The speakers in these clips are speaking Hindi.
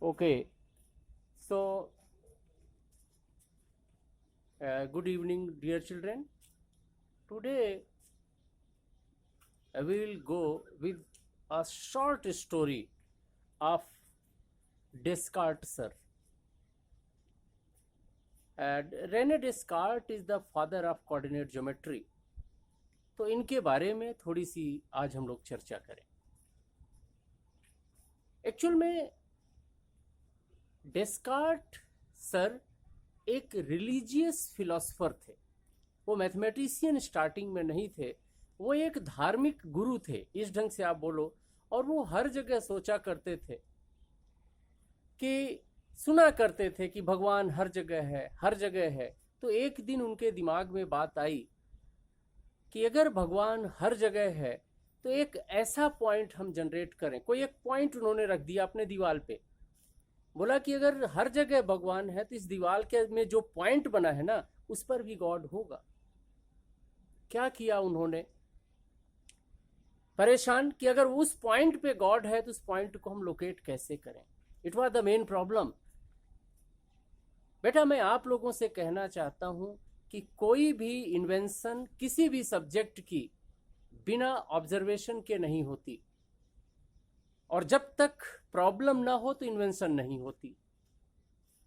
Okay, so good evening, dear children. Today we will go with a short story of Descartes, sir. And Rene Descartes is the father of coordinate geometry. तो इनके बारे में थोड़ी सी आज हम लोग चर्चा करें. एक्चुअल में डेस्कार्ट सर एक रिलीजियस फिलोसफर थे. वो मैथमेटिशियन स्टार्टिंग में नहीं थे, वो एक धार्मिक गुरु थे, इस ढंग से आप बोलो. और वो हर जगह सोचा करते थे कि सुना करते थे कि भगवान हर जगह है, हर जगह है. तो एक दिन उनके दिमाग में बात आई कि अगर भगवान हर जगह है तो एक ऐसा पॉइंट हम जनरेट करें. कोई एक पॉइंट उन्होंने रख दिया अपने दीवार पे. बोला कि अगर हर जगह भगवान है तो इस दीवार के में जो पॉइंट बना है ना, उस पर भी गॉड होगा. क्या किया उन्होंने? परेशान कि अगर उस पॉइंट पे गॉड है तो उस पॉइंट को हम लोकेट कैसे करें. It was the main problem. बेटा, मैं आप लोगों से कहना चाहता हूं कि कोई भी इन्वेंशन किसी भी सब्जेक्ट की बिना ऑब्जर्वेशन के नहीं होती, और जब तक प्रॉब्लम ना हो तो इन्वेंशन नहीं होती.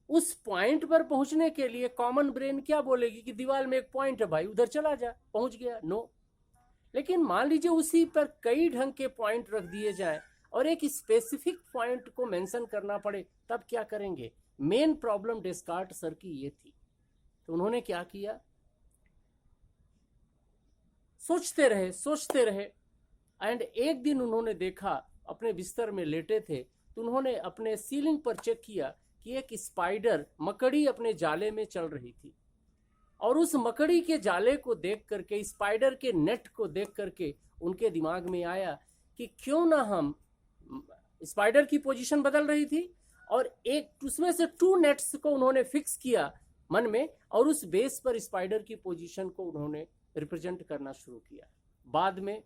उस पॉइंट पर पहुंचने के लिए कॉमन ब्रेन क्या बोलेगी कि दीवार में एक पॉइंट है भाई, उधर चला जा, पहुंच गया. नो. लेकिन मान लीजिए उसी पर कई ढंग के पॉइंट रख दिए जाएं और एक स्पेसिफिक पॉइंट को मेंशन करना पड़े, तब क्या करेंगे? मेन प्रॉब्लम डेस्कार्ट सर की ये थी. तो उन्होंने क्या किया? सोचते रहे एंड एक दिन उन्होंने देखा, अपने बिस्तर में लेटे थे तो उन्होंने अपने सीलिंग पर चेक किया कि एक स्पाइडर, मकड़ी अपने जाले में चल रही थी. और उस मकड़ी के जाले को देख करके, स्पाइडर के नेट को देख करके उनके दिमाग में आया कि क्यों ना हम, स्पाइडर की पोजीशन बदल रही थी और एक उसमें से 2 नेट्स को उन्होंने फिक्स किया मन में, और उस बेस पर स्पाइडर की पोजीशन को उन्होंने रिप्रेजेंट करना शुरू किया. बाद में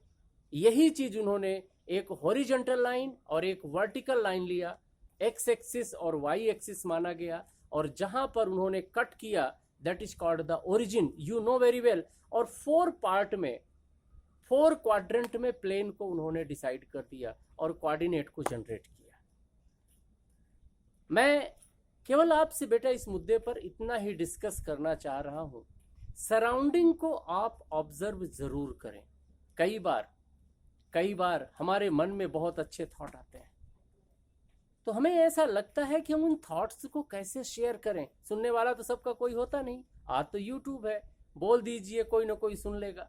यही चीज उन्होंने एक हॉरिजॉन्टल लाइन और एक वर्टिकल लाइन लिया, एक्स एक्सिस और वाई एक्सिस माना गया, और जहां पर उन्होंने कट किया that is called the origin, you know very well. और 4 पार्ट में, 4 क्वाड्रेंट में प्लेन को उन्होंने डिसाइड कर दिया और कोऑर्डिनेट को जनरेट किया. मैं केवल आपसे बेटा इस मुद्दे पर इतना ही डिस्कस करना चाह रहा हूं. सराउंडिंग को आप ऑब्जर्व जरूर करें. कई बार हमारे मन में बहुत अच्छे थॉट आते हैं, तो हमें ऐसा लगता है कि हम उन थॉट्स को कैसे शेयर करें. सुनने वाला तो सबका कोई होता नहीं. आज तो यूट्यूब है, बोल दीजिए, कोई ना कोई सुन लेगा.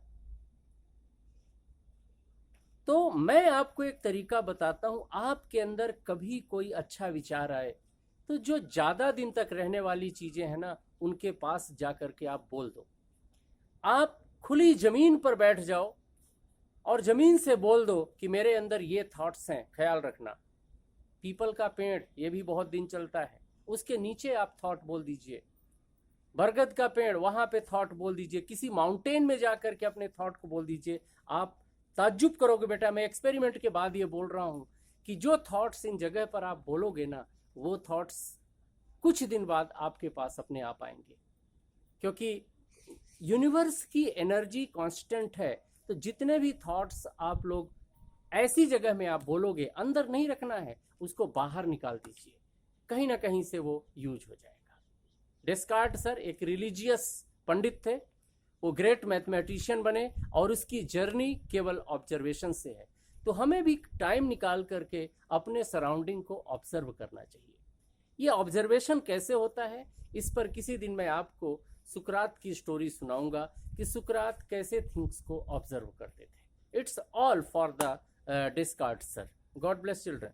तो मैं आपको एक तरीका बताता हूं. आपके अंदर कभी कोई अच्छा विचार आए तो जो ज्यादा दिन तक रहने वाली चीजें हैं ना, उनके पास जाकर के आप बोल दो. आप खुली जमीन पर बैठ जाओ और जमीन से बोल दो कि मेरे अंदर ये थॉट्स हैं, ख्याल रखना. पीपल का पेड़, ये भी बहुत दिन चलता है, उसके नीचे आप थॉट बोल दीजिए. बरगद का पेड़, वहां पे थॉट बोल दीजिए. किसी माउंटेन में जाकर के अपने थॉट को बोल दीजिए. आप ताज्जुब करोगे बेटा, मैं एक्सपेरिमेंट के बाद ये बोल रहा हूं कि जो थॉट्स इन जगह पर आप बोलोगे ना, वो थॉट्स कुछ दिन बाद आपके पास अपने आप आएंगे. क्योंकि यूनिवर्स की एनर्जी कांस्टेंट है. तो जितने भी थॉट्स आप लोग ऐसी जगह में आप बोलोगे, अंदर नहीं रखना है, उसको बाहर निकाल दीजिए. कहीं ना कहीं से वो यूज हो जाएगा. डेस्कार्ट सर एक रिलीजियस पंडित थे. वो ग्रेट मैथमेटिशियन बने और उसकी जर्नी केवल ऑब्जर्वेशन से है. तो हमें भी टाइम निकाल करके अपने सराउंडिंग को ऑब्जर्व करना चाहिए. ये ऑब्जर्वेशन कैसे होता है, इस पर किसी दिन मैं आपको सुकरात की स्टोरी सुनाऊंगा कि सुकरात कैसे थिंग्स को ऑब्जर्व करते थे. It's all for the Descartes, sir. God bless children.